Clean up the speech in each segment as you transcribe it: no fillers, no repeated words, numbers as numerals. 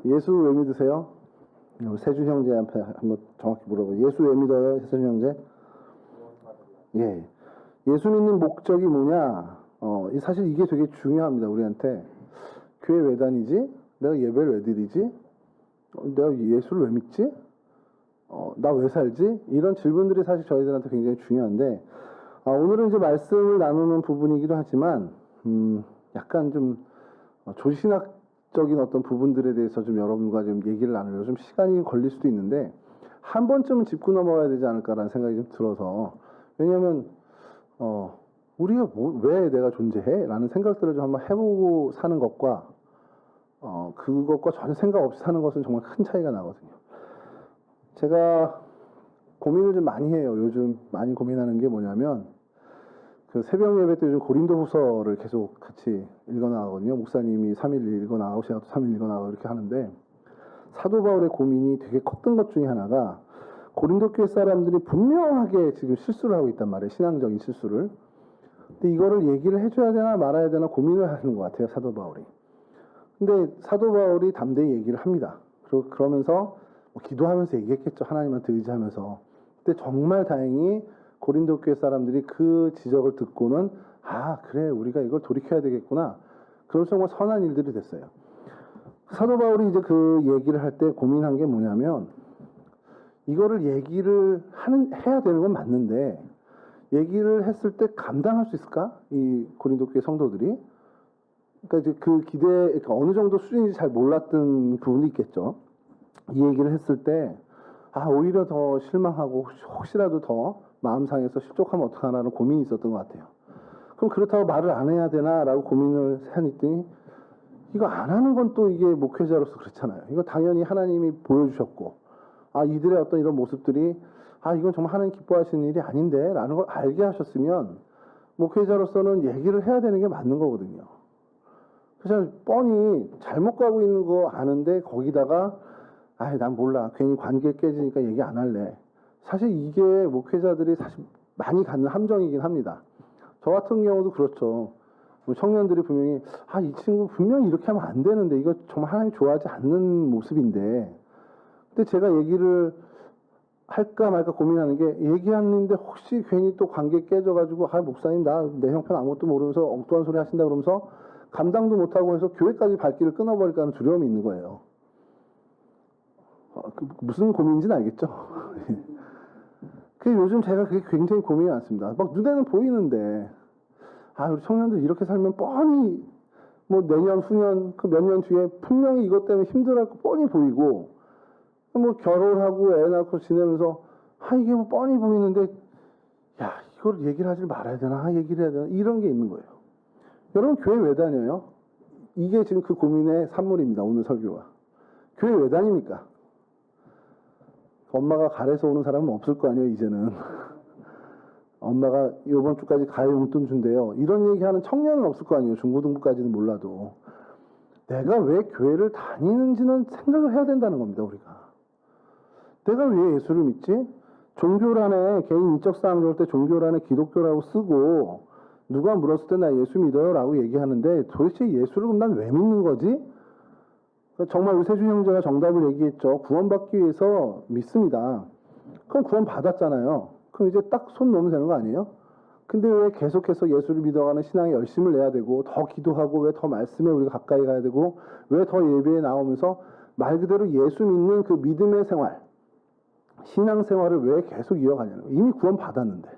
예수 왜 믿으세요? 우리 세준 형제한테 한번 정확히 물어봐요. 예수 왜 믿어요, 세준 형제? 예. 예수 믿는 목적이 뭐냐? 사실 이게 되게 중요합니다, 우리한테. 교회 왜 다니지? 내가 예배를 왜 드리지? 내가 예수를 왜 믿지? 나 왜 살지? 이런 질문들이 사실 저희들한테 굉장히 중요한데, 오늘은 이제 말씀을 나누는 부분이기도 하지만, 약간 좀 조신학적인 어떤 부분들에 대해서 좀 여러분과 좀 얘기를 나누려고 좀 시간이 걸릴 수도 있는데, 한 번쯤은 짚고 넘어가야 되지 않을까라는 생각이 좀 들어서, 왜냐면, 우리가 왜 내가 존재해? 라는 생각들을 좀 한번 해보고 사는 것과, 그것과 전혀 생각 없이 사는 것은 정말 큰 차이가 나거든요. 제가 고민을 좀 많이 해요. 요즘 많이 고민하는 게 뭐냐면, 그 새벽 예배 때 요즘 고린도 후서를 계속 같이 읽어나가거든요. 목사님이 3일 읽어나가고 제가 또 3일 읽어나가고 이렇게 하는데, 사도 바울의 고민이 되게 컸던 것 중에 하나가, 고린도 교회 사람들이 분명하게 지금 실수를 하고 있단 말이에요. 신앙적인 실수를. 근데 이거를 얘기를 해줘야 되나 말아야 되나 고민을 하는 것 같아요. 사도 바울이. 근데 사도 바울이 담대히 얘기를 합니다. 그러면서 기도하면서 얘기했겠죠. 하나님한테 의지하면서. 근데 정말 다행히 고린도 교회 사람들이 그 지적을 듣고는 그래 우리가 이걸 돌이켜야 되겠구나. 그럼 정말 선한 일들이 됐어요. 사도 바울이 이제 그 얘기를 할 때 고민한 게 뭐냐면, 이거를 얘기를 해야 되는 건 맞는데 얘기를 했을 때 감당할 수 있을까? 이 고린도 교회 성도들이. 그러니까 이제 그 그러니까 어느 정도 수준인지 잘 몰랐던 부분이 있겠죠. 이 얘기를 했을 때 오히려 더 실망하고 혹시라도 더 마음 상해서 실족하면 어떡하나라는 고민이 있었던 것 같아요. 그럼 그렇다고 말을 안 해야 되나라고 고민을 해봤더니, 이거 안 하는 건 또 이게 목회자로서 그렇잖아요. 이거 당연히 하나님이 보여주셨고, 이들의 어떤 이런 모습들이 이건 정말 하나님 기뻐하시는 일이 아닌데 라는 걸 알게 하셨으면 목회자로서는 얘기를 해야 되는 게 맞는 거거든요. 그래서 뻔히 잘못 가고 있는 거 아는데 거기다가 난 몰라, 괜히 관계 깨지니까 얘기 안 할래. 사실 이게 목회자들이 사실 많이 갖는 함정이긴 합니다. 저 같은 경우도 그렇죠. 청년들이 분명히 이 친구 분명히 이렇게 하면 안 되는데 이거 정말 하나님 좋아하지 않는 모습인데, 근데 제가 얘기를 할까 말까 고민하는 게, 얘기하는데 혹시 괜히 또 관계 깨져가지고 목사님 나 내 형편 아무것도 모르면서 엉뚱한 소리 하신다 그러면서 감당도 못하고 해서 교회까지 발길을 끊어버릴까 하는 두려움이 있는 거예요. 무슨 고민인지는 알겠죠? 요즘 제가 그게 굉장히 고민이 많습니다. 막 눈에는 보이는데, 우리 청년들 이렇게 살면 뻔히 뭐 내년, 후년, 그 몇 년 뒤에 분명히 이것 때문에 힘들어할 거 뻔히 보이고, 뭐 결혼하고 애 낳고 지내면서 이게 뭐 뻔히 보이는데, 이걸 얘기를 하지 말아야 되나, 얘기를 해야 되나, 이런 게 있는 거예요. 여러분 교회 왜 다녀요? 이게 지금 그 고민의 산물입니다. 오늘 설교가. 교회 왜 다닙니까? 엄마가 가래서 오는 사람은 없을 거 아니에요, 이제는. 엄마가 이번 주까지 가요 용돈 준대요. 이런 얘기하는 청년은 없을 거 아니에요. 중고등부까지는 몰라도. 내가 왜 교회를 다니는지는 생각을 해야 된다는 겁니다, 우리가. 내가 왜 예수를 믿지? 종교란에, 개인 인적 사항 적을 때 종교란에 기독교라고 쓰고, 누가 물었을 때 나 예수 믿어요 라고 얘기하는데, 도대체 예수를 그럼 난 왜 믿는 거지? 정말 우리 세준 형제가 정답을 얘기했죠. 구원받기 위해서 믿습니다. 그럼 구원 받았잖아요. 그럼 이제 딱 손 놓으면 되는 거 아니에요? 근데 왜 계속해서 예수를 믿어가는 신앙에 열심을 내야 되고, 더 기도하고, 왜 더 말씀에 우리가 가까이 가야 되고, 왜 더 예배에 나오면서 말 그대로 예수 믿는 그 믿음의 생활, 신앙 생활을 왜 계속 이어가냐는 거예요. 이미 구원 받았는데.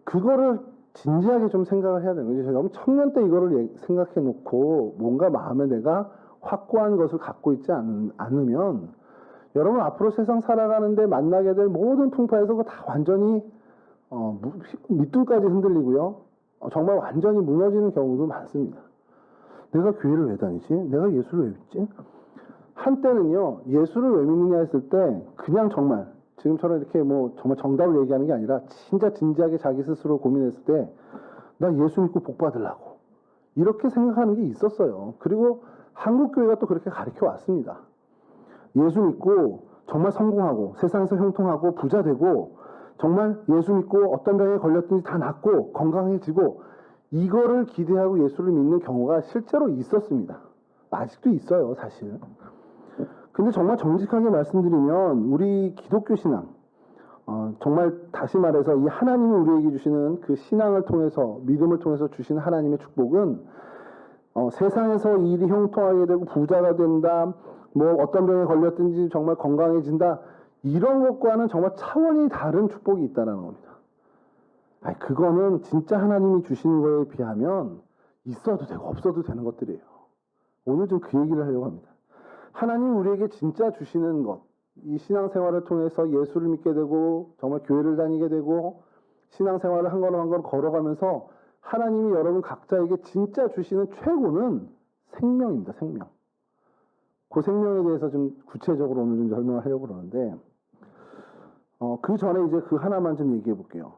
그거를 진지하게 좀 생각을 해야 되는 거죠. 여러분 청년 때 이거를 생각해 놓고 뭔가 마음에 내가 확고한 것을 갖고 있지 않으면, 여러분 앞으로 세상 살아가는데 만나게 될 모든 풍파에서 다 완전히 밑둥까지 흔들리고요. 정말 완전히 무너지는 경우도 많습니다. 내가 교회를 왜 다니지? 내가 예수를 왜 믿지? 한때는요, 예수를 왜 믿느냐 했을 때 그냥 정말 지금처럼 이렇게 뭐 정말 정답을 얘기하는 게 아니라 진짜 진지하게 자기 스스로 고민했을 때, 나 예수 믿고 복 받으려고 이렇게 생각하는 게 있었어요. 그리고 한국 교회가 또 그렇게 가르쳐 왔습니다. 예수 믿고 정말 성공하고 세상에서 형통하고 부자 되고, 정말 예수 믿고 어떤 병에 걸렸든지 다 낫고 건강해지고, 이거를 기대하고 예수를 믿는 경우가 실제로 있었습니다. 아직도 있어요, 사실. 근데 정말 정직하게 말씀드리면 우리 기독교 신앙, 정말 다시 말해서 이 하나님이 우리에게 주시는 그 신앙을 통해서, 믿음을 통해서 주시는 하나님의 축복은 세상에서 일이 형통하게 되고 부자가 된다, 뭐 어떤 병에 걸렸든지 정말 건강해진다, 이런 것과는 정말 차원이 다른 축복이 있다는 겁니다. 아니, 그거는 진짜 하나님이 주시는 거에 비하면 있어도 되고 없어도 되는 것들이에요. 오늘 좀 그 얘기를 하려고 합니다. 하나님이 우리에게 진짜 주시는 것, 이 신앙생활을 통해서 예수를 믿게 되고 정말 교회를 다니게 되고 신앙생활을 한 걸음 한 걸음 걸어가면서 하나님이 여러분 각자에게 진짜 주시는 최고는 생명입니다. 생명. 그 생명에 대해서 좀 구체적으로 오늘 좀 설명을 하려고 그러는데, 그 전에 이제 그 하나만 좀 얘기해 볼게요.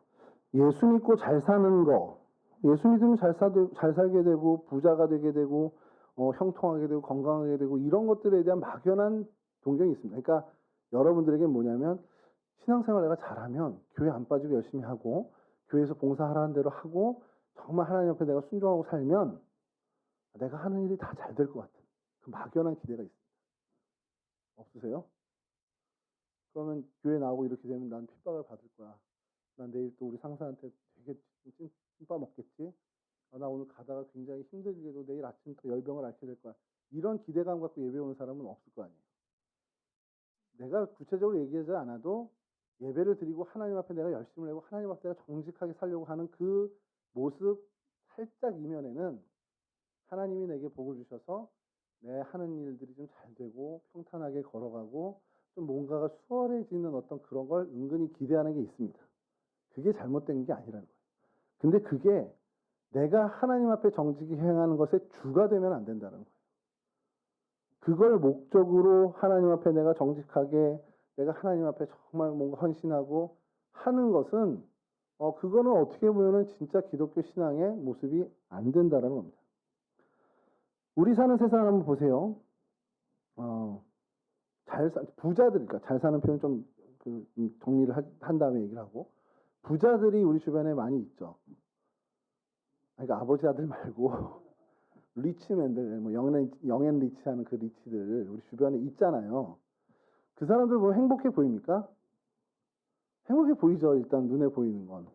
예수 믿고 잘 사는 거, 예수 믿으면 잘 살게 되고 부자가 되게 되고 형통하게 되고 건강하게 되고 이런 것들에 대한 막연한 동경이 있습니다. 그러니까 여러분들에게 뭐냐면 신앙생활 내가 잘하면 교회 안 빠지고 열심히 하고 교회에서 봉사하라는 대로 하고 정말 하나님 앞에 내가 순종하고 살면 내가 하는 일이 다 잘 될 것 같은 그 막연한 기대가 있습니다. 없으세요? 그러면 교회 나오고 이렇게 되면 난 핍박을 받을 거야. 난 내일 또 우리 상사한테 되게 찐빠 먹겠지? 나 오늘 가다가 굉장히 힘들게도 내일 아침부터 열병을 앓게 될 거야. 이런 기대감 갖고 예배 오는 사람은 없을 거 아니에요. 내가 구체적으로 얘기하지 않아도 예배를 드리고 하나님 앞에 내가 열심을 내고 하나님 앞에 내가 정직하게 살려고 하는 그 모습 살짝 이면에는 하나님이 내게 복을 주셔서 내 하는 일들이 좀 잘 되고 평탄하게 걸어가고 좀 뭔가가 수월해지는 어떤 그런 걸 은근히 기대하는 게 있습니다. 그게 잘못된 게 아니라는 거예요. 근데 그게 내가 하나님 앞에 정직히 행하는 것의 주가 되면 안 된다는 거예요. 그걸 목적으로 하나님 앞에 내가 정직하게 내가 하나님 앞에 정말 뭔가 헌신하고 하는 것은 그거는 어떻게 보면은 진짜 기독교 신앙의 모습이 안 된다는 겁니다. 우리 사는 세상을 한번 보세요. 부자들, 잘 사는 표현 좀 정리를 한 다음에 얘기를 하고, 부자들이 우리 주변에 많이 있죠. 그러니까 아버지 아들 말고 리치맨들, 뭐 영앤 리치하는 그 리치들 우리 주변에 있잖아요. 그 사람들 보면 행복해 보입니까? 행복해 보이죠. 일단 눈에 보이는 건.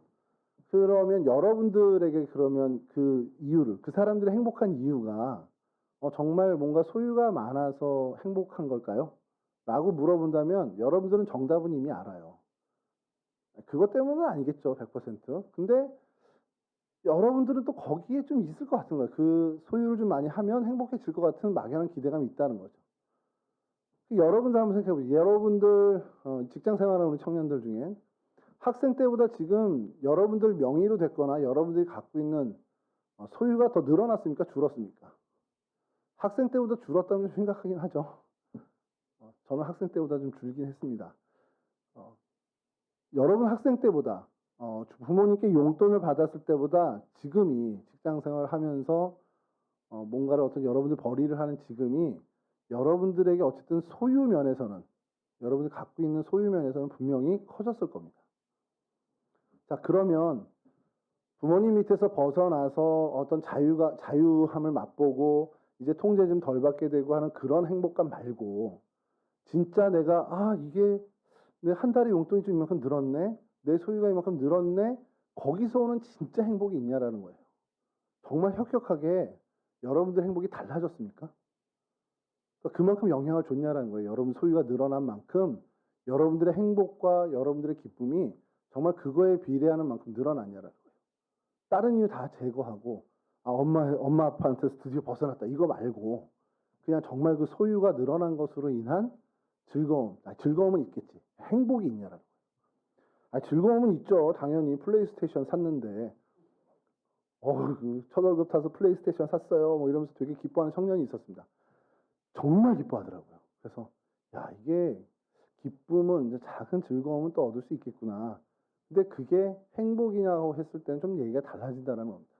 그러면 여러분들에게 그러면 그 이유를, 그 사람들이 행복한 이유가 정말 뭔가 소유가 많아서 행복한 걸까요? 라고 물어본다면 여러분들은 정답은 이미 알아요. 그것 때문은 아니겠죠. 100%. 근데 여러분들은 또 거기에 좀 있을 것 같은 거예요. 그 소유를 좀 많이 하면 행복해질 것 같은 막연한 기대감이 있다는 거죠. 여러분들 한번 생각해보세요. 여러분들 직장 생활하는 우리 청년들 중에 학생 때보다 지금 여러분들 명의로 됐거나 여러분들이 갖고 있는 소유가 더 늘어났습니까? 줄었습니까? 학생 때보다 줄었다면 생각하긴 하죠. 저는 학생 때보다 좀 줄긴 했습니다. 여러분 학생 때보다 부모님께 용돈을 받았을 때보다 지금이 직장 생활을 하면서 뭔가를 어떤 여러분들 벌이를 하는 지금이 여러분들에게 어쨌든 소유 면에서는 여러분들이 갖고 있는 소유 면에서는 분명히 커졌을 겁니다. 자, 그러면 부모님 밑에서 벗어나서 어떤 자유함을 맛보고 이제 통제 좀 덜 받게 되고 하는 그런 행복감 말고 진짜 내가 이게 내 한 달에 용돈이 좀 이만큼 늘었네, 내 소유가 이만큼 늘었네, 거기서 오는 진짜 행복이 있냐라는 거예요. 정말 혁혁하게 여러분들 행복이 달라졌습니까? 그러니까 그만큼 영향을 줬냐라는 거예요. 여러분 소유가 늘어난 만큼 여러분들의 행복과 여러분들의 기쁨이 정말 그거에 비례하는 만큼 늘어났냐라는 거예요. 다른 이유 다 제거하고 엄마 아빠한테서 드디어 벗어났다 이거 말고 그냥 정말 그 소유가 늘어난 것으로 인한 즐거움은 있겠지. 행복이 있냐라는 거예요. 즐거움은 있죠. 당연히 플레이스테이션 샀는데 그 첫 월급 타서 플레이스테이션 샀어요. 뭐 이러면서 되게 기뻐하는 청년이 있었습니다. 정말 기뻐하더라고요. 그래서 이게 기쁨은 이제 작은 즐거움은 또 얻을 수 있겠구나. 근데 그게 행복이냐고 했을 때는 좀 얘기가 달라진다는 겁니다.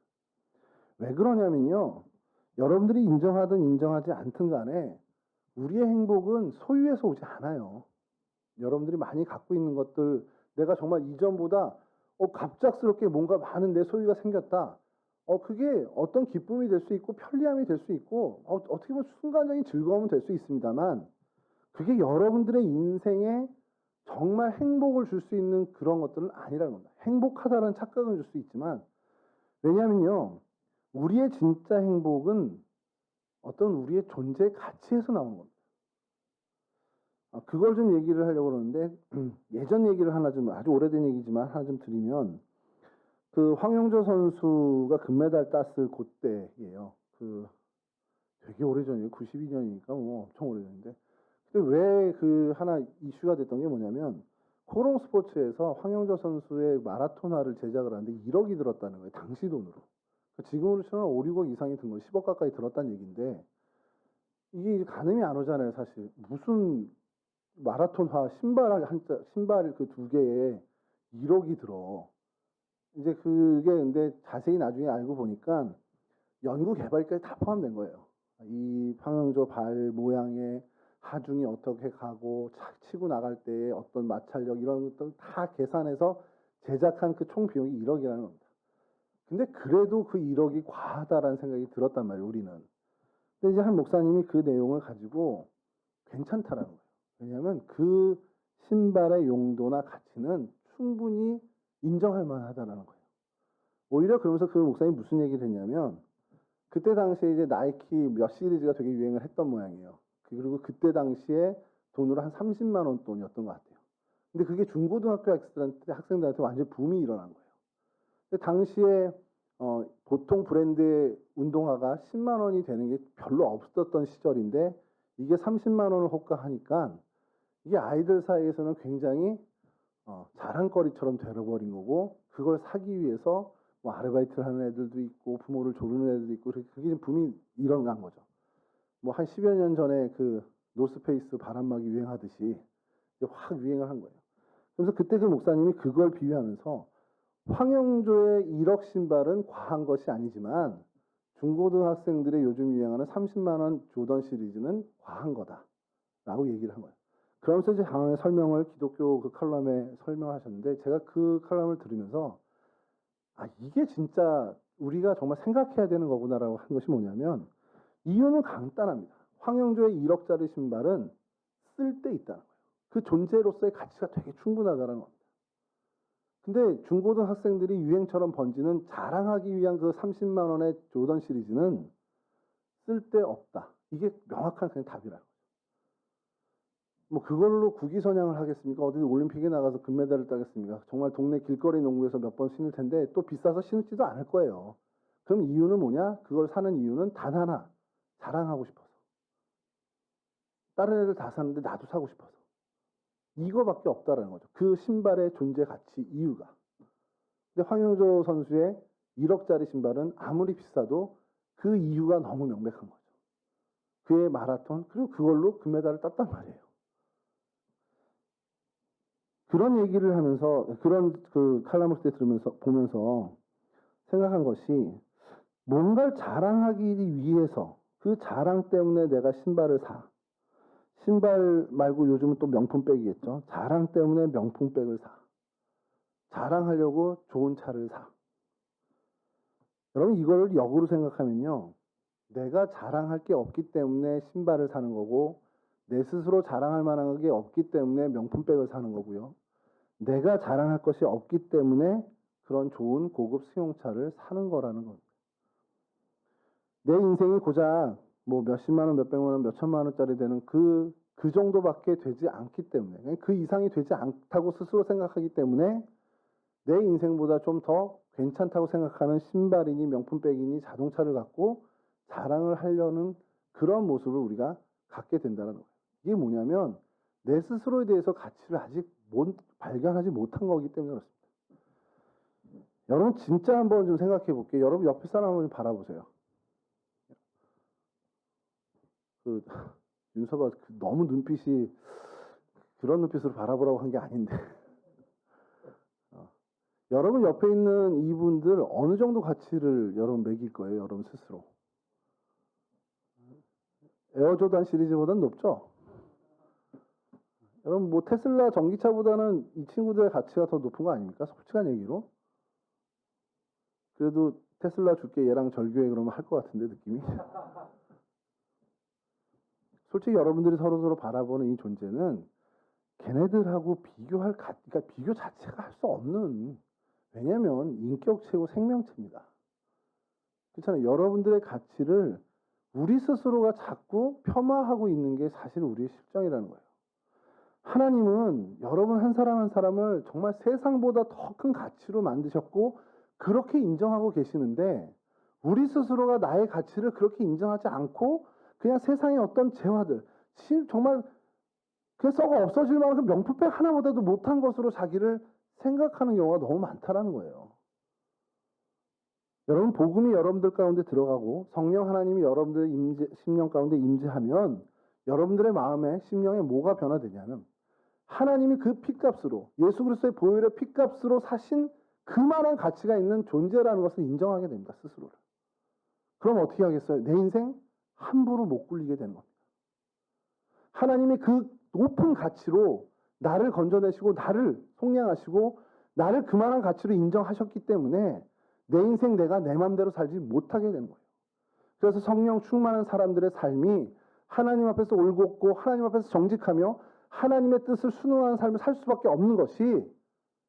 왜 그러냐면요. 여러분들이 인정하든 인정하지 않든 간에 우리의 행복은 소유에서 오지 않아요. 여러분들이 많이 갖고 있는 것들, 내가 정말 이전보다 갑작스럽게 뭔가 많은 내 소유가 생겼다. 그게 어떤 기쁨이 될 수 있고 편리함이 될 수 있고 어떻게 보면 순간적인 즐거움은 될 수 있습니다만 그게 여러분들의 인생에 정말 행복을 줄 수 있는 그런 것들은 아니라는 겁니다. 행복하다는 착각을 줄 수 있지만 왜냐하면요. 우리의 진짜 행복은 어떤 우리의 존재의 가치에서 나오는 겁니다. 그걸 좀 얘기를 하려고 그러는데 예전 얘기를 하나 좀 아주 오래된 얘기지만 하나 좀 드리면 그 황영조 선수가 금메달 땄을 그때예요. 그 되게 오래전이에요. 92년이니까 뭐 엄청 오래전인데. 근데 왜 그 하나 이슈가 됐던 게 뭐냐면 코롱 스포츠에서 황영조 선수의 마라토나를 제작을 하는데 1억이 들었다는 거예요. 당시 돈으로. 지금으로 치면 5, 6억 이상이 든 거, 10억 가까이 들었다는 얘기인데 이게 가늠이 안 오잖아요, 사실. 무슨 마라톤화 신발 그 두 개에 1억이 들어. 이제 그게 근데 자세히 나중에 알고 보니까 연구 개발까지 다 포함된 거예요. 이 황영조 발 모양의 하중이 어떻게 가고 치고 나갈 때의 어떤 마찰력 이런 것들 다 계산해서 제작한 그 총 비용이 1억이라는 겁니다. 근데 그래도 그 1억이 과하다라는 생각이 들었단 말이에요, 우리는. 근데 이제 한 목사님이 그 내용을 가지고 괜찮다라는 거예요. 왜냐하면 그 신발의 용도나 가치는 충분히 인정할 만하다라는 거예요. 오히려 그러면서 그 목사님이 무슨 얘기를 했냐면 그때 당시에 이제 나이키 몇 시리즈가 되게 유행을 했던 모양이에요. 그리고 그때 당시에 돈으로 한 30만 원 돈이었던 것 같아요. 근데 그게 중고등학교 학생들한테 완전 붐이 일어난 거예요. 근데 당시에 보통 브랜드의 운동화가 10만 원이 되는 게 별로 없었던 시절인데 이게 30만 원을 호가하니까 이게 아이들 사이에서는 굉장히 자랑거리처럼 되어버린 거고 그걸 사기 위해서 뭐 아르바이트를 하는 애들도 있고 부모를 조르는 애들도 있고 그게 붐이 일어난 거죠. 뭐 한 10여 년 전에 그 노스페이스 바람막이 유행하듯이 확 유행을 한 거예요. 그래서 그때 그 목사님이 그걸 비유하면서 황영조의 1억 신발은 과한 것이 아니지만 중고등학생들의 요즘 유행하는 30만 원 조던 시리즈는 과한 거다라고 얘기를 한 거예요. 그러면서 이제 강하게 설명을 기독교 그 칼럼에 설명하셨는데 제가 그 칼럼을 들으면서 이게 진짜 우리가 정말 생각해야 되는 거구나라고 한 것이 뭐냐면 이유는 간단합니다. 황영조의 1억짜리 신발은 쓸 데 있다는 거예요. 그 존재로서의 가치가 되게 충분하다는 겁니다. 근데 중고등학생들이 유행처럼 번지는 자랑하기 위한 그 30만 원의 조던 시리즈는 쓸데없다. 이게 명확한 그냥 답이라는 거죠. 뭐 그걸로 국위선양을 하겠습니까? 어디 올림픽에 나가서 금메달을 따겠습니까? 정말 동네 길거리 농구에서 몇 번 신을 텐데 또 비싸서 신지도 않을 거예요. 그럼 이유는 뭐냐? 그걸 사는 이유는 단 하나. 자랑하고 싶어서. 다른 애들 다 사는데 나도 사고 싶어서. 이거밖에 없다라는 거죠. 그 신발의 존재 가치 이유가. 근데 황영조 선수의 1억짜리 신발은 아무리 비싸도 그 이유가 너무 명백한 거죠. 그의 마라톤 그리고 그걸로 금메달을 땄단 말이에요. 그런 얘기를 하면서 그런 그 칼럼을 그때 들으면서 보면서 생각한 것이 뭔가를 자랑하기 위해서 그 자랑 때문에 내가 신발을 사. 신발 말고 요즘은 또 명품백이겠죠. 자랑 때문에 명품백을 사. 자랑하려고 좋은 차를 사. 여러분 이걸 역으로 생각하면요. 내가 자랑할 게 없기 때문에 신발을 사는 거고 내 스스로 자랑할 만한 게 없기 때문에 명품백을 사는 거고요. 내가 자랑할 것이 없기 때문에 그런 좋은 고급 승용차를 사는 거라는 겁니다. 내 인생이 고작 뭐 몇십만 원, 몇백만 원, 몇천만 원짜리 되는 그 정도밖에 되지 않기 때문에 그 이상이 되지 않다고 스스로 생각하기 때문에 내 인생보다 좀 더 괜찮다고 생각하는 신발이니 명품백이니 자동차를 갖고 자랑을 하려는 그런 모습을 우리가 갖게 된다는 거예요. 이게 뭐냐면 내 스스로에 대해서 가치를 아직 발견하지 못한 거기 때문에 그렇습니다. 여러분 진짜 한번 좀 생각해 볼게요. 여러분 옆에 사람 한번 좀 바라보세요. 윤서가 너무 눈빛이 그런 눈빛으로 바라보라고 한 게 아닌데 여러분 옆에 있는 이분들 어느 정도 가치를 여러분 매길 거예요, 여러분 스스로. 에어조단 시리즈보다는 높죠? 여러분 뭐 테슬라 전기차보다는 이 친구들의 가치가 더 높은 거 아닙니까? 솔직한 얘기로. 그래도 테슬라 줄게 얘랑 절교해 그러면 할 것 같은데 느낌이. 솔직히 여러분들이 서로서로 바라보는 이 존재는 걔네들하고 그러니까 비교 자체가 할 수 없는, 왜냐면 인격체고 생명체입니다. 그렇잖아요. 여러분들의 가치를 우리 스스로가 자꾸 폄하하고 있는 게 사실 우리의 실정이라는 거예요. 하나님은 여러분 한 사람 한 사람을 정말 세상보다 더 큰 가치로 만드셨고 그렇게 인정하고 계시는데, 우리 스스로가 나의 가치를 그렇게 인정하지 않고 그냥 세상의 어떤 재화들, 정말 그냥 썩어 없어질 만큼 명품백 하나보다도 못한 것으로 자기를 생각하는 경우가 너무 많다라는 거예요. 여러분, 복음이 여러분들 가운데 들어가고 성령 하나님이 여러분들의 심령 가운데 임재하면 여러분들의 마음에, 심령에 뭐가 변화되냐면, 하나님이 그 핏값으로, 예수 그리스도의 보혈의 핏값으로 사신 그만한 가치가 있는 존재라는 것을 인정하게 됩니다, 스스로를. 그럼 어떻게 하겠어요? 내 인생 함부로 못 굴리게 되는 겁니다. 하나님이 그 높은 가치로 나를 건져내시고 나를 속량하시고 나를 그만한 가치로 인정하셨기 때문에 내 인생 내가 내 마음대로 살지 못하게 되는 거예요. 그래서 성령 충만한 사람들의 삶이 하나님 앞에서 올곧고 하나님 앞에서 정직하며 하나님의 뜻을 순응하는 삶을 살 수밖에 없는 것이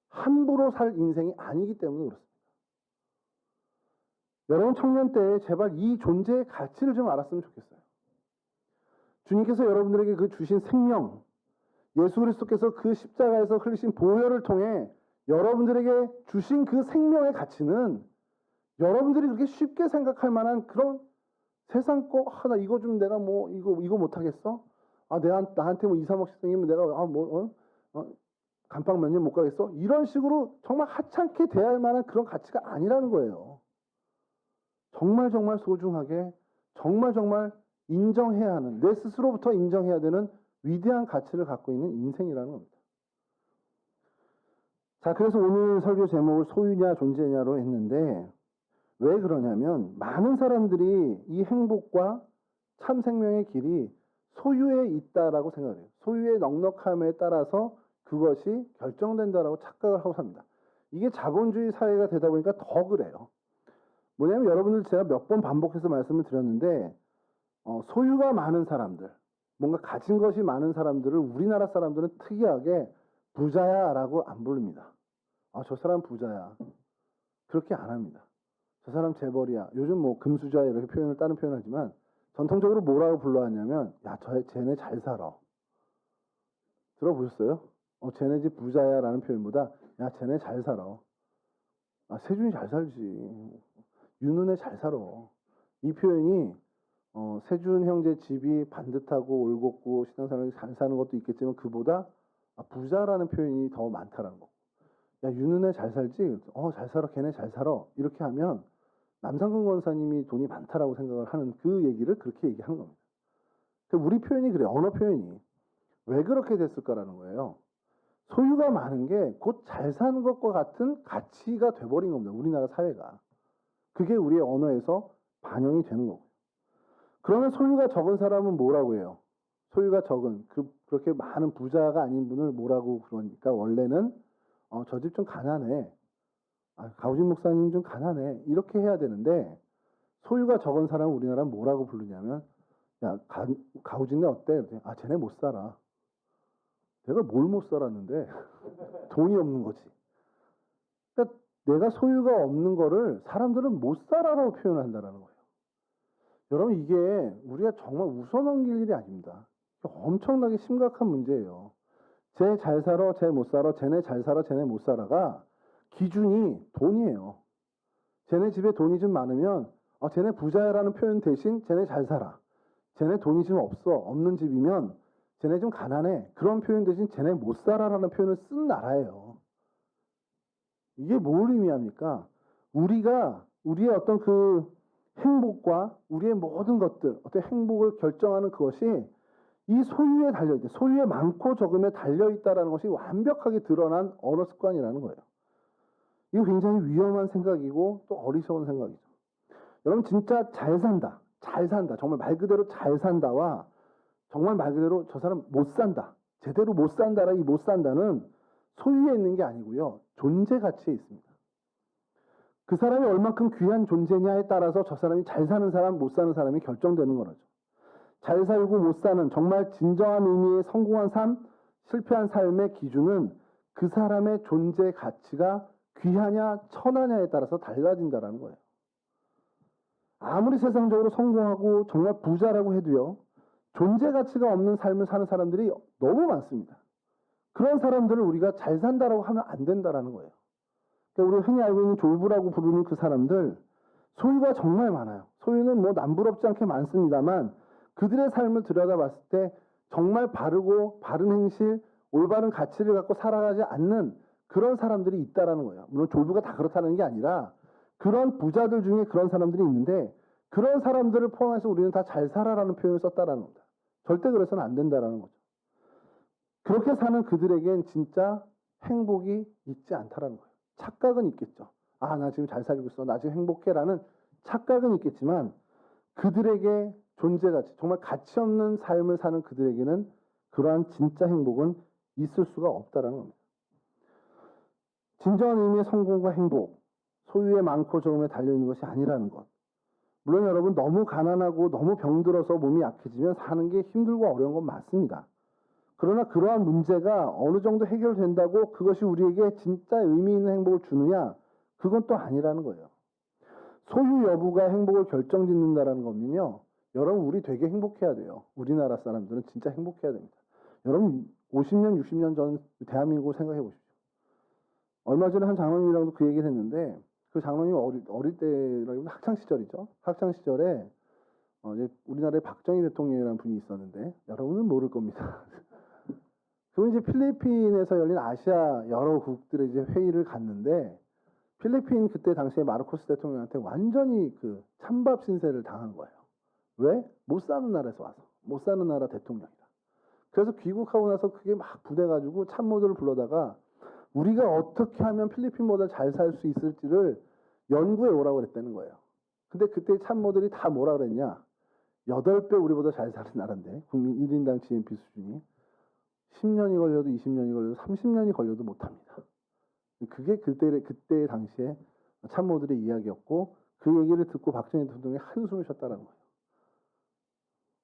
함부로 살 인생이 아니기 때문에 그렇습니다. 여러분, 청년 때 제발 이 존재의 가치를 좀 알았으면 좋겠어요. 주님께서 여러분들에게 그 주신 생명, 예수 그리스도께서 그 십자가에서 흘리신 보혈을 통해 여러분들에게 주신 그 생명의 가치는 여러분들이 그렇게 쉽게 생각할 만한 그런 세상 거, 나 이거 좀 내가 뭐, 이거 못하겠어? 나한테 뭐 2, 3억씩 생기면 내가, 감방 몇 년 못 가겠어? 이런 식으로 정말 하찮게 대할 만한 그런 가치가 아니라는 거예요. 정말 정말 소중하게, 정말 정말 인정해야 하는, 내 스스로부터 인정해야 되는 위대한 가치를 갖고 있는 인생이라는 겁니다. 자, 그래서 오늘 설교 제목을 소유냐 존재냐로 했는데, 왜 그러냐면 많은 사람들이 이 행복과 참 생명의 길이 소유에 있다라고 생각해요. 소유의 넉넉함에 따라서 그것이 결정된다라고 착각을 하고 삽니다. 이게 자본주의 사회가 되다 보니까 더 그래요. 뭐냐면 여러분들 제가 몇 번 반복해서 말씀을 드렸는데, 소유가 많은 사람들, 뭔가 가진 것이 많은 사람들을 우리나라 사람들은 특이하게 부자야라고 안 부릅니다. 저 사람 부자야. 그렇게 안 합니다. 저 사람 재벌이야. 요즘 뭐 금수저 이렇게 다른 표현을 하지만 전통적으로 뭐라고 불러왔냐면, 쟤네 잘 살아. 들어보셨어요? 쟤네 집 부자야라는 표현보다 쟤네 잘 살아. 세준이 잘 살지. 윤은혜 잘 살아. 이 표현이 세준 형제 집이 반듯하고 올곧고 신앙생활이 잘 사는 것도 있겠지만 그보다 부자라는 표현이 더 많다라는 거. 윤은혜 잘 살지? 잘 살아. 걔네 잘 살아. 이렇게 하면 남상근 권사님이 돈이 많다라고 생각을 하는 그 얘기를 그렇게 얘기하는 겁니다. 우리 표현이 그래요. 언어 표현이. 왜 그렇게 됐을까라는 거예요. 소유가 많은 게 곧 잘 사는 것과 같은 가치가 돼버린 겁니다. 우리나라 사회가. 그게 우리의 언어에서 반영이 되는 거고요. 그러면 소유가 적은 사람은 뭐라고 해요? 소유가 적은, 그렇게 많은 부자가 아닌 분을 뭐라고 그러니까 원래는 저 집 좀 가난해. 가우진 목사님 좀 가난해. 이렇게 해야 되는데, 소유가 적은 사람은 우리나라는 뭐라고 부르냐면, 가우진네 어때? 쟤네 못 살아. 내가 뭘 못 살았는데 돈이 없는 거지. 그러니까 내가 소유가 없는 거를 사람들은 못 살아라고 표현을 한다는 거예요. 여러분, 이게 우리가 정말 웃어넘길 일이 아닙니다. 엄청나게 심각한 문제예요. 쟤 잘 살아, 쟤 못 살아, 쟤네 잘 살아, 쟤네 못 살아가 기준이 돈이에요. 쟤네 집에 돈이 좀 많으면 쟤네 부자라는 표현 대신 쟤네 잘 살아. 쟤네 돈이 좀 없는 집이면 쟤네 좀 가난해. 그런 표현 대신 쟤네 못 살아라는 표현을 쓴 나라예요. 이게 뭘 의미합니까? 우리가 우리의 어떤 그 행복과 우리의 모든 것들, 어떤 행복을 결정하는 그것이 이 소유에 달려있다. 소유의 많고 적음에 달려있다라는 것이 완벽하게 드러난 언어 습관이라는 거예요. 이거 굉장히 위험한 생각이고 또 어리석은 생각이죠. 여러분, 진짜 잘 산다. 정말 말 그대로 잘 산다와 정말 말 그대로 저 사람 못 산다. 제대로 못 산다라 이 못 산다는 소유에 있는 게 아니고요. 존재 가치에 있습니다. 그 사람이 얼만큼 귀한 존재냐에 따라서 저 사람이 잘 사는 사람, 못 사는 사람이 결정되는 거죠. 잘 살고 못 사는 정말 진정한 의미의 성공한 삶, 실패한 삶의 기준은 그 사람의 존재 가치가 귀하냐, 천하냐에 따라서 달라진다라는 거예요. 아무리 세상적으로 성공하고 정말 부자라고 해도요, 존재 가치가 없는 삶을 사는 사람들이 너무 많습니다. 그런 사람들을 우리가 잘 산다라고 하면 안 된다라는 거예요. 그러니까 우리가 흔히 알고 있는 졸부라고 부르는 그 사람들, 소유가 정말 많아요. 소유는 뭐 남부럽지 않게 많습니다만 그들의 삶을 들여다봤을 때 정말 바르고 바른 행실, 올바른 가치를 갖고 살아가지 않는 그런 사람들이 있다라는 거예요. 물론 졸부가 다 그렇다는 게 아니라 그런 부자들 중에 그런 사람들이 있는데 그런 사람들을 포함해서 우리는 다 잘 살아라는 표현을 썼다라는 겁니다. 절대 그래서는 안 된다라는 거죠. 그렇게 사는 그들에겐 진짜 행복이 있지 않다라는 거예요. 착각은 있겠죠. 아, 나 지금 잘 살고 있어. 나 지금 행복해라는 착각은 있겠지만 그들에게 존재가치, 정말 가치 없는 삶을 사는 그들에게는 그러한 진짜 행복은 있을 수가 없다라는 겁니다. 진정한 의미의 성공과 행복, 소유의 많고 적음에 달려있는 것이 아니라는 것. 물론 여러분 너무 가난하고 너무 병들어서 몸이 약해지면 사는 게 힘들고 어려운 건 맞습니다. 그러나 그러한 문제가 어느 정도 해결된다고 그것이 우리에게 진짜 의미 있는 행복을 주느냐? 그건 또 아니라는 거예요. 소유 여부가 행복을 결정짓는다라는 거면요. 여러분 우리 되게 행복해야 돼요. 우리나라 사람들은 진짜 행복해야 됩니다. 여러분 50년, 60년 전 대한민국을 생각해 보십시오. 얼마 전에 한 장로님이랑도 그 얘기를 했는데 그 장로님 어릴 때라기보다 학창 시절이죠. 학창 시절에 이제 우리나라에 박정희 대통령이라는 분이 있었는데 여러분은 모를 겁니다. 그분 이제 필리핀에서 열린 아시아 여러 국들의 이제 회의를 갔는데 필리핀 그때 당시에 마르코스 대통령한테 완전히 그 찬밥 신세를 당한 거예요. 왜? 못 사는 나라에서 와서. 못 사는 나라 대통령이다. 그래서 귀국하고 나서 그게 막 부대가지고 참모들을 불러다가 우리가 어떻게 하면 필리핀보다 잘 살 수 있을지를 연구해 오라고 그랬다는 거예요. 근데 그때 참모들이 다 뭐라 그랬냐? 8배 우리보다 잘 사는 나라인데 국민 1인당 GNP 수준이 10년이 걸려도 20년이 걸려도 30년이 걸려도 못합니다. 그게 그때 당시에 참모들의 이야기였고 그 얘기를 듣고 박정희 대통령이 한숨을 쉬었다는 거예요.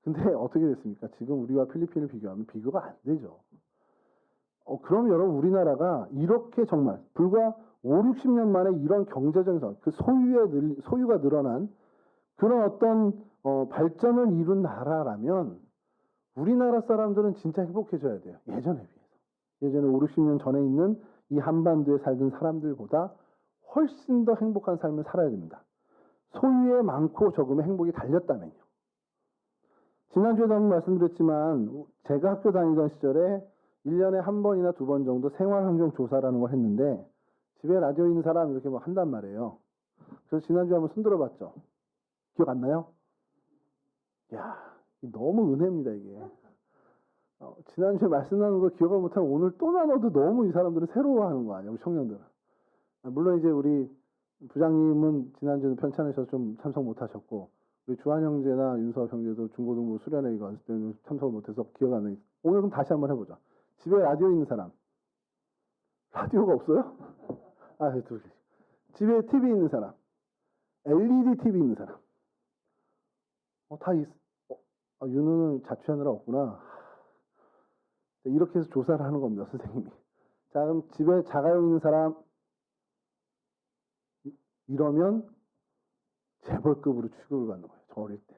근데 어떻게 됐습니까? 지금 우리와 필리핀을 비교하면 비교가 안 되죠. 그럼 여러분 우리나라가 이렇게 정말 불과 5, 60년 만에 이런 경제적인 그 소유가 늘어난 그런 어떤 발전을 이룬 나라라면 우리나라 사람들은 진짜 행복해져야 돼요. 예전에 비해서. 예전에 5, 60년 전에 있는 이 한반도에 살던 사람들보다 훨씬 더 행복한 삶을 살아야 됩니다. 소유에 많고 적음의 행복이 달렸다면요. 지난주에도 한번 말씀드렸지만 제가 학교 다니던 시절에 1년에 한 번이나 2번 정도 생활환경 조사라는 걸 했는데 집에 라디오 있는 사람 이렇게 막 한단 말이에요. 그래서 지난주에 한번 손들어봤죠. 기억 안 나요? 야, 너무 은혜입니다 이게. 지난주에 말씀 나눈 걸 기억을 못하면 오늘 또 나눠도 너무 이 사람들은 새로워하는 거 아니에요, 우리 청년들은. 물론 이제 우리 부장님은 지난주에 편찮으셔서 좀 참석 못하셨고 우리 주한 형제나 윤서업 형제도 중고등부 수련회 이거 왔을 때는 참석을 못해서 기억 안 나요. 오늘 그럼 다시 한번 해보자. 집에 라디오 있는 사람. 라디오가 없어요? 둘. 집에 TV 있는 사람. LED TV 있는 사람. 다 윤우는 자취하느라 없구나. 이렇게 해서 조사를 하는 겁니다, 선생님이. 자, 그럼 집에 자가용 있는 사람. 이러면 재벌급으로 취급을 받는 거예요, 저 어릴 때.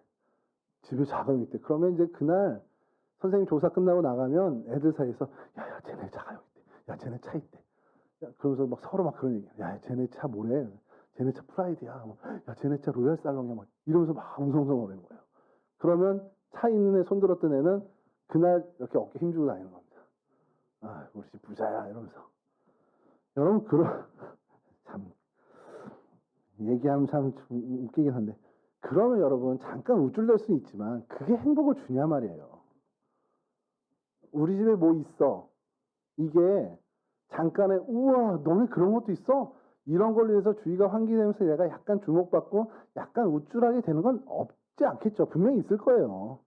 집에 자가용 있대. 그러면 이제 그날 선생님 조사 끝나고 나가면 애들 사이에서 야, 쟤네 자가용 있대. 야, 쟤네 차 있대. 야, 그러면서 막 서로 막 그런 얘기. 야, 쟤네 차 뭐래? 쟤네 차 프라이드야. 야, 쟤네 차 로얄 살롱이야. 막 이러면서 막 웅성웅성거리는 거예요. 그러면 차 있는 애 손들었던 애는 그날 이렇게 어깨 힘주고 다니는 겁니다. 우리 집 부자야 이러면서. 여러분 참 얘기하면 참 웃기긴 한데 그러면 여러분 잠깐 우쭐댈 수는 있지만 그게 행복을 주냐 말이에요. 우리 집에 뭐 있어. 이게 잠깐의 우와 너네 그런 것도 있어? 이런 걸로 해서 주의가 환기되면서 내가 약간 주목받고 약간 우쭐하게 되는 건 없지 않겠죠. 분명히 있을 거예요.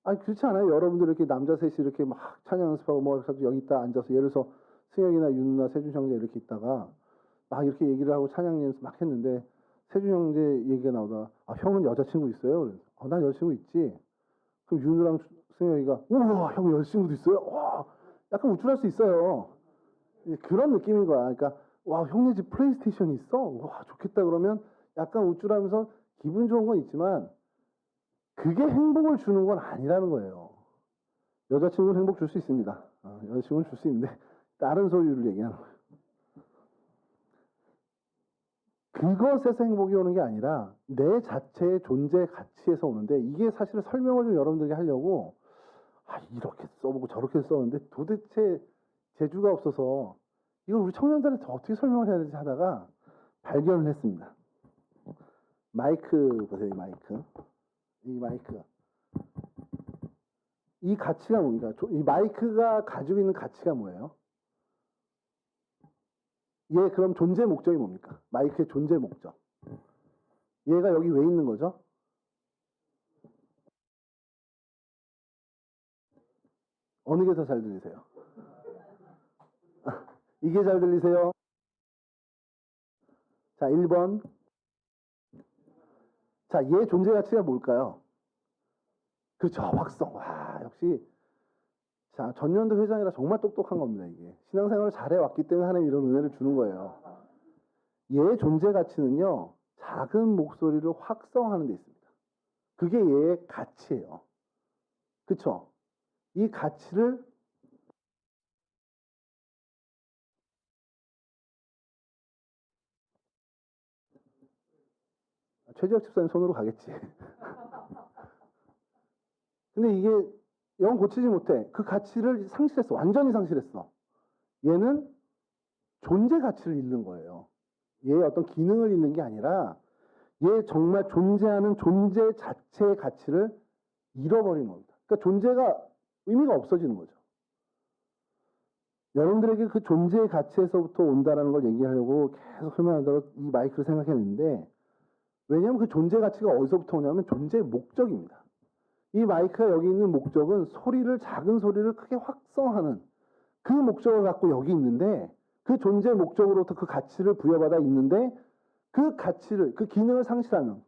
그렇지 않아요? 여러분들 이렇게 남자 셋이 이렇게 막 찬양 연습하고 뭐 여기 있다 앉아서 예를 들어서 승혁이나 윤우나 세준 형제 이렇게 있다가 막 이렇게 얘기를 하고 찬양연습 막 했는데 세준 형제 얘기가 나오다가 형은 여자친구 있어요? 그래서 난 여자친구 있지. 그럼 윤우랑 승혁이가 우와 형 여자친구도 있어요? 와 약간 우쭐할 수 있어요. 그런 느낌인 거야. 그러니까 와 형네 집 플레이스테이션이 있어? 와 좋겠다 그러면 약간 우쭐하면서 기분 좋은 건 있지만 그게 행복을 주는 건 아니라는 거예요. 여자친구는 행복 줄 수 있습니다. 여자친구는 줄 수 있는데 다른 소유를 얘기하는 거예요. 그것에서 행복이 오는 게 아니라 내 자체의 존재 가치에서 오는데 이게 사실 설명을 좀 여러분들에게 하려고 이렇게 써보고 저렇게 썼는데 도대체 재주가 없어서 이걸 우리 청년들한테 어떻게 설명을 해야 되지 하다가 발견을 했습니다. 마이크 보세요. 이 마이크. 이 가치가 뭡니까? 이 마이크가 가지고 있는 가치가 뭐예요? 얘 그럼 존재 목적이 뭡니까? 마이크의 존재 목적. 얘가 여기 왜 있는 거죠? 어느 게 더 잘 들리세요? 이게 잘 들리세요? 자, 1번. 자, 얘 존재 가치가 뭘까요? 그렇죠. 확성. 와, 역시. 자, 전년도 회장이라 정말 똑똑한 겁니다, 이게. 신앙생활을 잘해왔기 때문에 하나님 이런 은혜를 주는 거예요. 얘의 존재 가치는요, 작은 목소리를 확성하는 데 있습니다. 그게 얘의 가치예요. 그쵸? 이 가치를 최지혁 집사님 손으로 가겠지. 근데 이게 영 고치지 못해. 그 가치를 상실했어. 완전히 상실했어. 얘는 존재 가치를 잃는 거예요. 얘의 어떤 기능을 잃는 게 아니라 얘 정말 존재하는 존재 자체의 가치를 잃어버리는 겁니다. 그러니까 존재가 의미가 없어지는 거죠. 여러분들에게 그 존재의 가치에서부터 온다라는 걸 얘기하려고 계속 설명하다가 이 마이크를 생각했는데 왜냐하면 그 존재 가치가 어디서부터 오냐면 존재의 목적입니다. 이 마이크가 여기 있는 목적은 소리를 작은 소리를 크게 확성하는 그 목적을 갖고 여기 있는데 그 존재 목적으로부터 그 가치를 부여받아 있는데 그 가치를 그 기능을 상실하면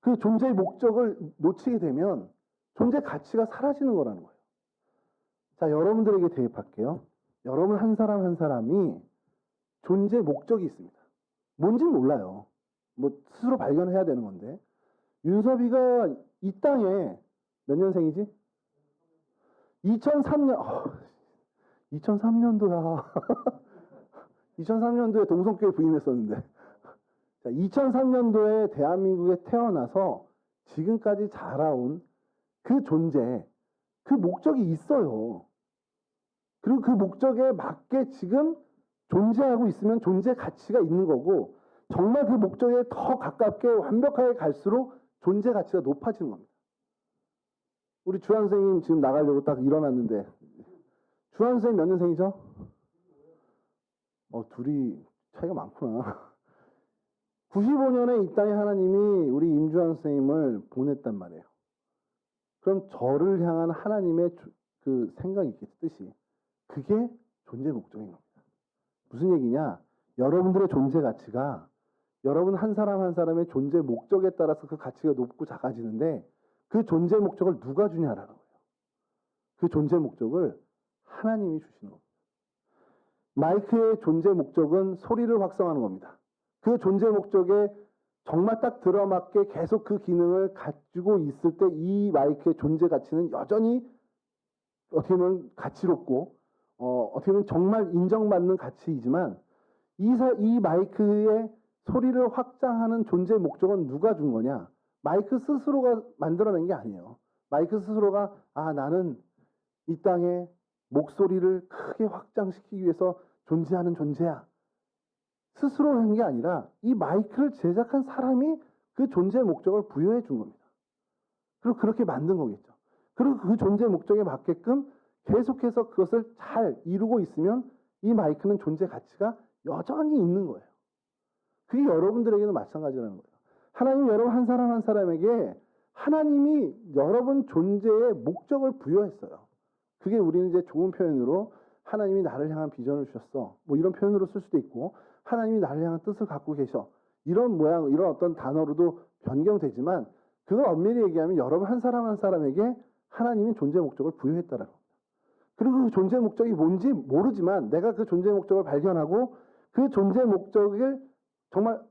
그 존재의 목적을 놓치게 되면 존재 가치가 사라지는 거라는 거예요. 자, 여러분들에게 대입할게요. 여러분 한 사람 한 사람이 존재 목적이 있습니다. 뭔지는 몰라요. 뭐 스스로 발견해야 되는 건데 윤섭이가 이 땅에 몇 년생이지? 2003년 2003년도야 2003년도에 동성교회 부임했었는데 자, 2003년도에 대한민국에 태어나서 지금까지 자라온 그 존재 그 목적이 있어요. 그리고 그 목적에 맞게 지금 존재하고 있으면 존재 가치가 있는 거고 정말 그 목적에 더 가깝게 완벽하게 갈수록 존재 가치가 높아지는 겁니다. 우리 주한 선생님 지금 나가려고 딱 일어났는데 주한 선생님 몇 년생이죠? 둘이 차이가 많구나. 95년에 이 땅에 하나님이 우리 임주한 선생님을 보냈단 말이에요. 그럼 저를 향한 하나님의 그 생각이 있겠지, 뜻이. 그게 존재 목적인 겁니다. 무슨 얘기냐? 여러분들의 존재 가치가 여러분 한 사람 한 사람의 존재 목적에 따라서 그 가치가 높고 작아지는데 그 존재 목적을 누가 주냐라는 거예요. 그 존재 목적을 하나님이 주시는 겁니다. 마이크의 존재 목적은 소리를 확성하는 겁니다. 그 존재 목적에 정말 딱 들어맞게 계속 그 기능을 가지고 있을 때 이 마이크의 존재 가치는 여전히 어떻게 보면 가치롭고 어떻게 보면 정말 인정받는 가치이지만 이 마이크의 소리를 확장하는 존재 목적은 누가 준 거냐? 마이크 스스로가 만들어낸 게 아니에요. 마이크 스스로가 나는 이 땅에 목소리를 크게 확장시키기 위해서 존재하는 존재야. 스스로 한 게 아니라 이 마이크를 제작한 사람이 그 존재 목적을 부여해 준 겁니다. 그리고 그렇게 만든 거겠죠. 그리고 그 존재 목적에 맞게끔 계속해서 그것을 잘 이루고 있으면 이 마이크는 존재 가치가 여전히 있는 거예요. 그게 여러분들에게도 마찬가지라는 거예요. 하나님 여러분 한 사람 한 사람에게 하나님이 여러분 존재의 목적을 부여했어요. 그게 우리는 이제 좋은 표현으로 하나님이 나를 향한 비전을 주셨어. 뭐 이런 표현으로 쓸 수도 있고, 하나님이 나를 향한 뜻을 갖고 계셔. 이런 모양, 이런 어떤 단어로도 변경되지만, 그걸 엄밀히 얘기하면 여러분 한 사람 한 사람에게 하나님이 존재 목적을 부여했다라는 겁니다. 그리고 그 존재 목적이 뭔지 모르지만 내가 그 존재 목적을 발견하고 그 존재 목적을 정말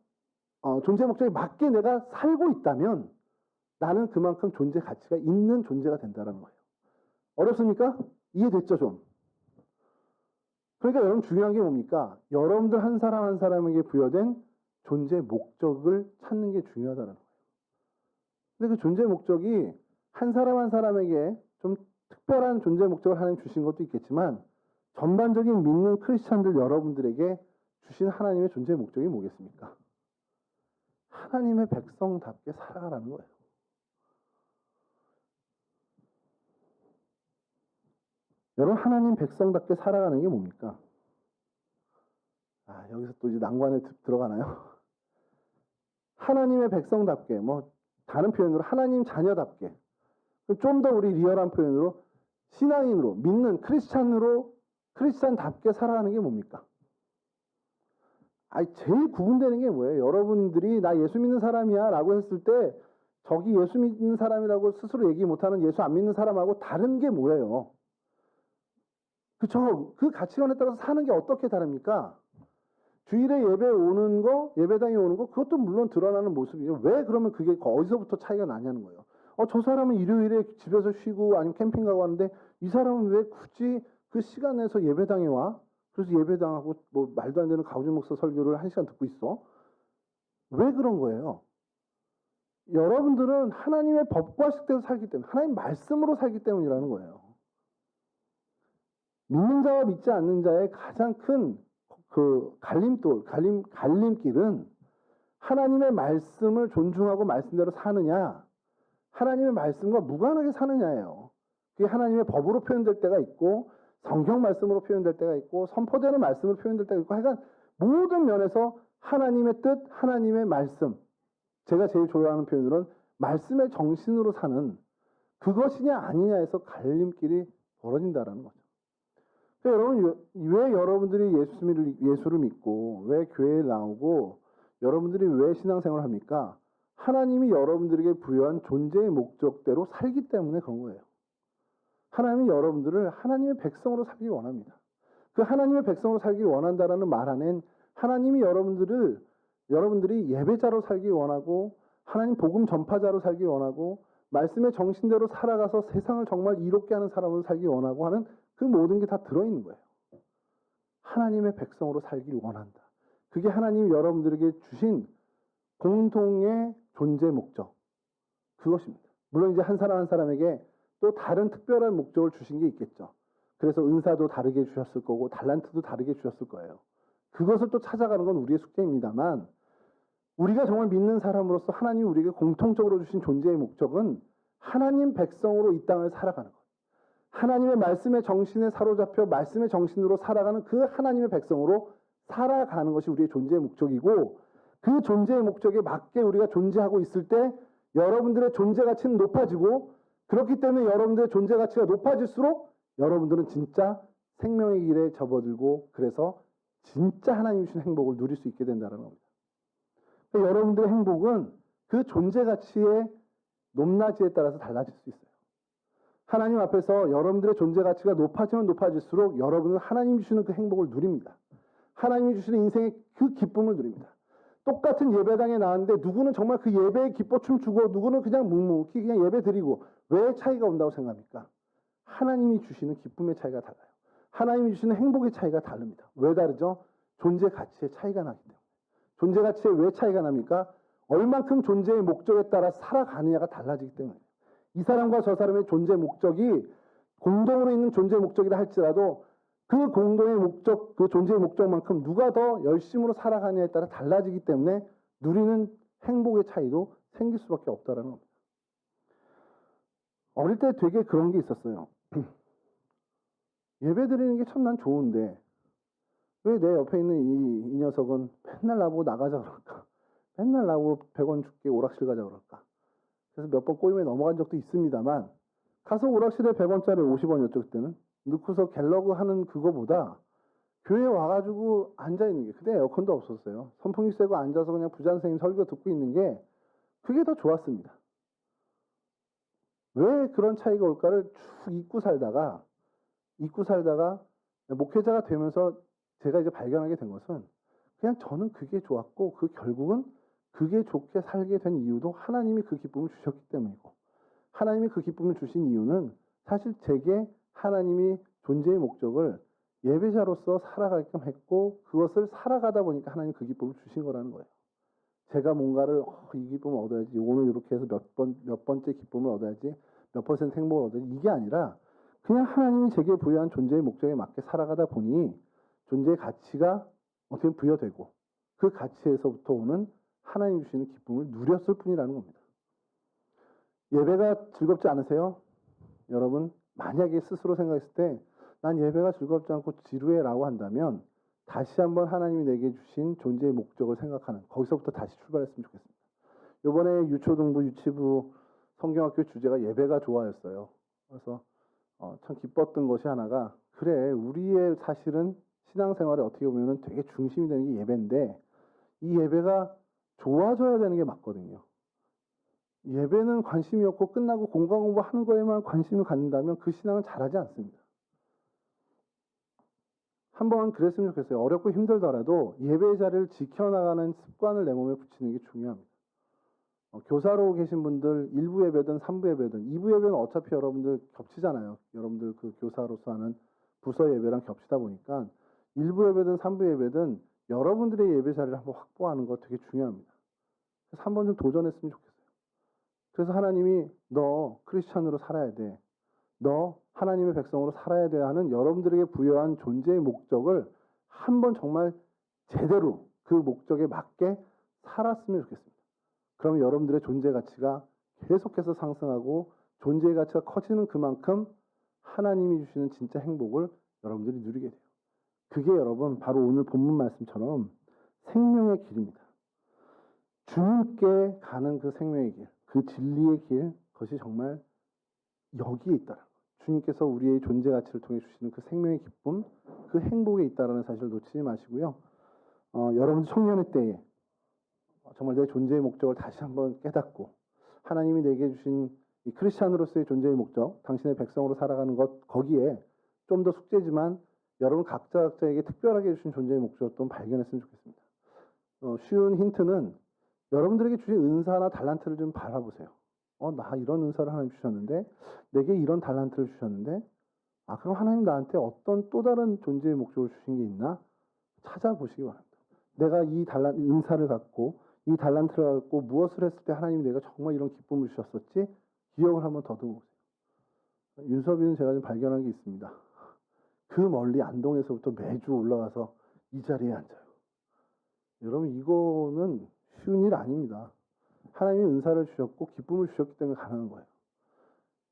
존재 목적에 맞게 내가 살고 있다면 나는 그만큼 존재 가치가 있는 존재가 된다는 거예요. 어렵습니까? 이해됐죠, 좀? 그러니까 여러분 중요한 게 뭡니까? 여러분들 한 사람 한 사람에게 부여된 존재 목적을 찾는 게 중요하다는 거예요. 근데 그 존재 목적이 한 사람 한 사람에게 좀 특별한 존재 목적을 하나님 주신 것도 있겠지만 전반적인 믿는 크리스찬들 여러분들에게 주신 하나님의 존재 목적이 뭐겠습니까? 하나님의 백성답게 살아가라는 거예요. 여러분 하나님 백성답게 살아가는 게 뭡니까? 여기서 또 이제 난관에 들어가나요? 하나님의 백성답게, 뭐 다른 표현으로 하나님 자녀답게, 좀 더 우리 리얼한 표현으로 신앙인으로 믿는 크리스찬답게 살아가는 게 뭡니까? 제일 구분되는 게 뭐예요? 여러분들이 나 예수 믿는 사람이야 라고 했을 때 저기 예수 믿는 사람이라고 스스로 얘기 못하는 예수 안 믿는 사람하고 다른 게 뭐예요? 그쵸? 그 가치관에 따라서 사는 게 어떻게 다릅니까? 주일에 예배 오는 거, 예배당에 오는 거, 그것도 물론 드러나는 모습이에요. 왜 그러면 그게 어디서부터 차이가 나냐는 거예요. 저 사람은 일요일에 집에서 쉬고 아니면 캠핑 가고 하는데 이 사람은 왜 굳이 그 시간 내서 예배당에 와? 그래서 예배당하고 뭐 말도 안 되는 가우진 목사 설교를 1시간 듣고 있어? 왜 그런 거예요? 여러분들은 하나님의 법과 식대로 살기 때문에, 하나님 말씀으로 살기 때문이라는 거예요. 믿는 자와 믿지 않는 자의 가장 큰 갈림길은 하나님의 말씀을 존중하고 말씀대로 사느냐, 하나님의 말씀과 무관하게 사느냐예요. 그게 하나님의 법으로 표현될 때가 있고, 성경 말씀으로 표현될 때가 있고, 선포되는 말씀으로 표현될 때가 있고, 하여간 모든 면에서 하나님의 뜻, 하나님의 말씀, 제가 제일 좋아하는 표현으로는 말씀의 정신으로 사는 그것이냐 아니냐에서 갈림길이 벌어진다라는 거죠. 여러분, 왜 여러분들이 예수를 믿고, 왜 교회에 나오고, 여러분들이 왜 신앙생활을 합니까? 하나님이 여러분들에게 부여한 존재의 목적대로 살기 때문에 그런 거예요. 하나님이 여러분들을 하나님의 백성으로 살기 원합니다. 그 하나님의 백성으로 살기 원한다라는 말 안엔 하나님이 여러분들이 예배자로 살기 원하고, 하나님 복음 전파자로 살기 원하고, 말씀의 정신대로 살아가서 세상을 정말 이롭게 하는 사람으로 살기 원하고 하는 그 모든 게 다 들어있는 거예요. 하나님의 백성으로 살길 원한다. 그게 하나님이 여러분들에게 주신 공동의 존재 목적. 그것입니다. 물론 이제 한 사람 한 사람에게 또 다른 특별한 목적을 주신 게 있겠죠. 그래서 은사도 다르게 주셨을 거고 달란트도 다르게 주셨을 거예요. 그것을 또 찾아가는 건 우리의 숙제입니다만 우리가 정말 믿는 사람으로서 하나님이 우리에게 공통적으로 주신 존재의 목적은 하나님 백성으로 이 땅을 살아가는 것. 하나님의 말씀의 정신에 사로잡혀 말씀의 정신으로 살아가는 그 하나님의 백성으로 살아가는 것이 우리의 존재의 목적이고 그 존재의 목적에 맞게 우리가 존재하고 있을 때 여러분들의 존재 가치는 높아지고 그렇기 때문에 여러분들의 존재 가치가 높아질수록 여러분들은 진짜 생명의 길에 접어들고 그래서 진짜 하나님이 주신 행복을 누릴 수 있게 된다는 겁니다. 그러니까 여러분들의 행복은 그 존재 가치의 높낮이에 따라서 달라질 수 있어요. 하나님 앞에서 여러분들의 존재 가치가 높아지면 높아질수록 여러분은 하나님이 주시는 그 행복을 누립니다. 하나님이 주시는 인생의 그 기쁨을 누립니다. 똑같은 예배당에 나왔는데 누구는 정말 그 예배에 기뻐 춤추고 누구는 그냥 묵묵히 그냥 예배 드리고 왜 차이가 온다고 생각합니까? 하나님이 주시는 기쁨의 차이가 달라요. 하나님이 주시는 행복의 차이가 다릅니다. 왜 다르죠? 존재 가치의 차이가 나기 때문에. 존재 가치에 왜 차이가 납니까? 얼만큼 존재의 목적에 따라 살아가느냐가 달라지기 때문에. 이 사람과 저 사람의 존재 목적이 공동으로 있는 존재 목적이라 할지라도 그 공동의 목적, 그 존재의 목적만큼 누가 더 열심으로 살아가느냐에 따라 달라지기 때문에 누리는 행복의 차이도 생길 수밖에 없다는 겁니다. 어릴 때 되게 그런 게 있었어요. 예배 드리는 게 참 난 좋은데 왜 내 옆에 있는 이 녀석은 맨날 나보고 나가자 그럴까? 맨날 나보고 100원 줄게 오락실 가자 그럴까? 그래서 몇 번 꼬임에 넘어간 적도 있습니다만 가서 오락실에 100원짜리 50원이었죠 그때는. 넣고서 갤러그 하는 그거보다 교회에 와가지고 앉아있는 게, 그때 에어컨도 없었어요. 선풍기 쐬고 앉아서 그냥 부장 선생님 설교 듣고 있는 게 그게 더 좋았습니다. 왜 그런 차이가 올까를 쭉 잊고 살다가 목회자가 되면서 제가 이제 발견하게 된 것은 그냥 저는 그게 좋았고, 그 결국은 그게 좋게 살게 된 이유도 하나님이 그 기쁨을 주셨기 때문이고, 하나님이 그 기쁨을 주신 이유는 사실 제게 하나님이 존재의 목적을 예배자로서 살아가게끔 했고, 그것을 살아가다 보니까 하나님 그 기쁨을 주신 거라는 거예요. 제가 뭔가를 이 기쁨을 얻어야지, 오늘 이렇게 해서 몇 번째 기쁨을 얻어야지, 몇 퍼센트 행복을 얻어야지, 이게 아니라 그냥 하나님이 제게 부여한 존재의 목적에 맞게 살아가다 보니 존재의 가치가 어떻게 부여되고, 그 가치에서부터 오는 하나님 주시는 기쁨을 누렸을 뿐이라는 겁니다. 예배가 즐겁지 않으세요? 여러분, 만약에 스스로 생각했을 때 난 예배가 즐겁지 않고 지루해라고 한다면 다시 한번 하나님이 내게 주신 존재의 목적을 생각하는, 거기서부터 다시 출발했으면 좋겠습니다. 이번에 유초등부, 유치부 성경학교 주제가 예배가 좋아였어요. 그래서 참 기뻤던 것이 하나가, 그래, 우리의 사실은 신앙생활에 어떻게 보면 되게 중심이 되는 게 예배인데 이 예배가 좋아져야 되는 게 맞거든요. 예배는 관심이 없고 끝나고 공강 공부하는 거에만 관심을 갖는다면 그 신앙은 잘하지 않습니다. 한번 그랬으면 좋겠어요. 어렵고 힘들더라도 예배의 자리를 지켜나가는 습관을 내 몸에 붙이는 게 중요합니다. 교사로 계신 분들 1부 예배든 3부 예배든 2부 예배는 어차피 여러분들 겹치잖아요. 여러분들 그 교사로서 하는 부서 예배랑 겹치다 보니까 1부 예배든 3부 예배든 여러분들의 예배 자리를 한번 확보하는 거 되게 중요합니다. 그래서 한번 좀 도전했으면 좋겠어요. 그래서 하나님이 너 크리스찬으로 살아야 돼, 너 하나님의 백성으로 살아야 돼 하는 여러분들에게 부여한 존재의 목적을 한번 정말 제대로 그 목적에 맞게 살았으면 좋겠습니다. 그러면 여러분들의 존재 가치가 계속해서 상승하고 존재의 가치가 커지는 그만큼 하나님이 주시는 진짜 행복을 여러분들이 누리게 돼요. 그게 여러분 바로 오늘 본문 말씀처럼 생명의 길입니다. 주님께 가는 그 생명의 길, 그 진리의 길, 그것이 정말 여기에 있다라는 거예요. 주님께서 우리의 존재 가치를 통해 주시는 그 생명의 기쁨, 그 행복에 있다라는 사실을 놓치지 마시고요. 여러분 청년의 때에 정말 내 존재의 목적을 다시 한번 깨닫고 하나님이 내게 주신 이 크리스찬으로서의 존재의 목적, 당신의 백성으로 살아가는 것, 거기에 좀 더 숙제지만 여러분 각자에게 특별하게 주신 존재의 목적을 또 발견했으면 좋겠습니다. 쉬운 힌트는 여러분들에게 주신 은사나 달란트를 좀 바라보세요. 나 이런 은사를 하나님 주셨는데, 내게 이런 달란트를 주셨는데, 그럼 하나님 나한테 어떤 또 다른 존재의 목적을 주신 게 있나? 찾아보시기 바랍니다. 내가 이 은사를 갖고, 이 달란트를 갖고 무엇을 했을 때 하나님이 내가 정말 이런 기쁨을 주셨었지? 기억을 한번 더듬어 보세요. 윤섭이는 제가 좀 발견한 게 있습니다. 그 멀리 안동에서부터 매주 올라와서 이 자리에 앉아요. 여러분, 이거는 쉬운 일 아닙니다. 하나님이 은사를 주셨고 기쁨을 주셨기 때문에 가능한 거예요.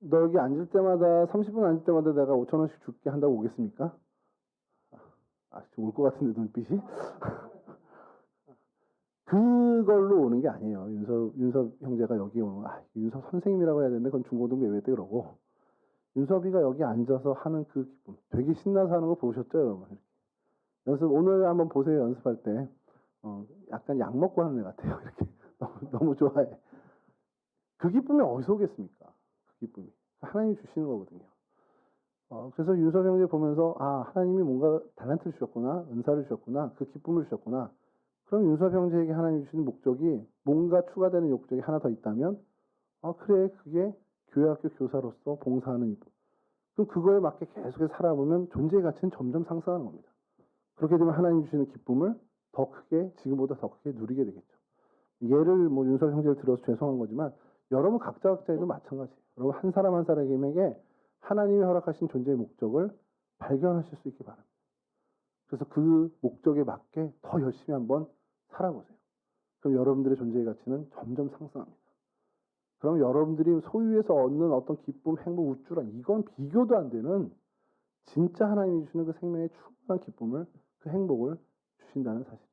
너 여기 앉을 때마다 30분 앉을 때마다 내가 5,000원씩 줄게 한다고 오겠습니까? 지금 올 것 같은데 눈빛이? 그걸로 오는 게 아니에요. 윤섭 형제가 여기 오는 거, 윤섭 선생님이라고 해야 되는데 그건 중고등부 예배 때 그러고, 윤섭이가 여기 앉아서 하는 그 기쁨, 되게 신나서 하는 거 보셨죠, 여러분? 오늘 한번 보세요. 연습할 때 약간 약 먹고 하는 애 같아요. 이렇게 너무 좋아해. 그 기쁨이 어디서 오겠습니까? 그 기쁨이 하나님이 주시는 거거든요. 그래서 윤섭 형제 보면서 하나님이 뭔가 달란트를 주셨구나, 은사를 주셨구나, 그 기쁨을 주셨구나. 그럼 윤섭 형제에게 하나님이 주시는 목적이 뭔가 추가되는 목적이 하나 더 있다면, 그래, 그게 교회학교 교사로서 봉사하는 일. 그럼 그거에 맞게 계속해서 살아보면 존재의 가치는 점점 상승하는 겁니다. 그렇게 되면 하나님 주시는 기쁨을 더 크게, 지금보다 더 크게 누리게 되겠죠. 예를 윤섭 형제를 들어서 죄송한 거지만 여러분 각자에도 마찬가지예요. 여러분 한 사람 한 사람에게 하나님이 허락하신 존재의 목적을 발견하실 수 있기 바랍니다. 그래서 그 목적에 맞게 더 열심히 한번 살아보세요. 그럼 여러분들의 존재의 가치는 점점 상승합니다. 그럼 여러분들이 소유해서 얻는 어떤 기쁨, 행복, 우쭐한, 이건 비교도 안 되는 진짜 하나님이 주시는 그 생명의 충분한 기쁨을, 그 행복을 주신다는 사실이죠.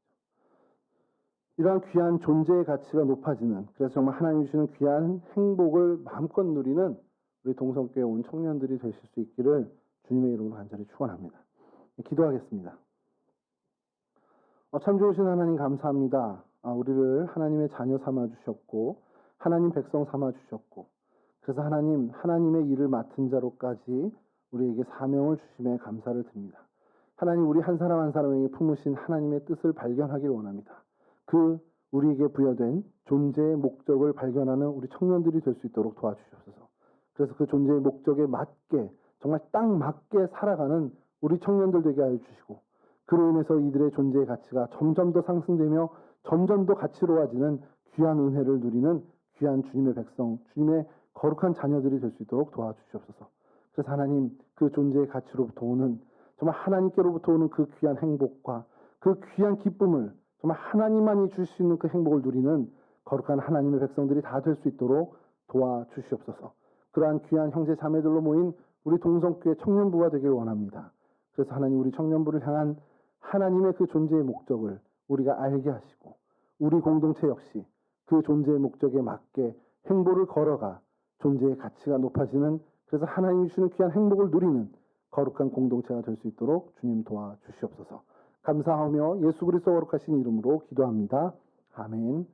이러한 귀한 존재의 가치가 높아지는, 그래서 정말 하나님이 주시는 귀한 행복을 마음껏 누리는 우리 동성교회 온 청년들이 되실 수 있기를 주님의 이름으로 간절히 축원합니다. 기도하겠습니다. 참 좋으신 하나님 감사합니다. 우리를 하나님의 자녀 삼아 주셨고 하나님 백성 삼아 주셨고 그래서 하나님의 일을 맡은 자로까지 우리에게 사명을 주심에 감사를 드립니다. 하나님 우리 한 사람 한 사람에게 품으신 하나님의 뜻을 발견하길 원합니다. 우리에게 부여된 존재의 목적을 발견하는 우리 청년들이 될 수 있도록 도와주시옵소서. 그래서 그 존재의 목적에 맞게 정말 딱 맞게 살아가는 우리 청년들 되게 하여 주시고 그로 인해서 이들의 존재의 가치가 점점 더 상승되며 점점 더 가치로워지는 귀한 은혜를 누리는 귀한 주님의 백성, 주님의 거룩한 자녀들이 될 수 있도록 도와주시옵소서. 그래서 하나님 그 존재의 가치로부터 오는 정말 하나님께로부터 오는 그 귀한 행복과 그 귀한 기쁨을 정말 하나님만이 주실 수 있는 그 행복을 누리는 거룩한 하나님의 백성들이 다 될 수 있도록 도와주시옵소서. 그러한 귀한 형제 자매들로 모인 우리 동성교회 청년부가 되길 원합니다. 그래서 하나님 우리 청년부를 향한 하나님의 그 존재의 목적을 우리가 알게 하시고 우리 공동체 역시 그 존재의 목적에 맞게 행보를 걸어가 존재의 가치가 높아지는 그래서 하나님이 주시는 귀한 행복을 누리는 거룩한 공동체가 될 수 있도록 주님 도와주시옵소서. 감사하며 예수 그리스도 거룩하신 이름으로 기도합니다. 아멘.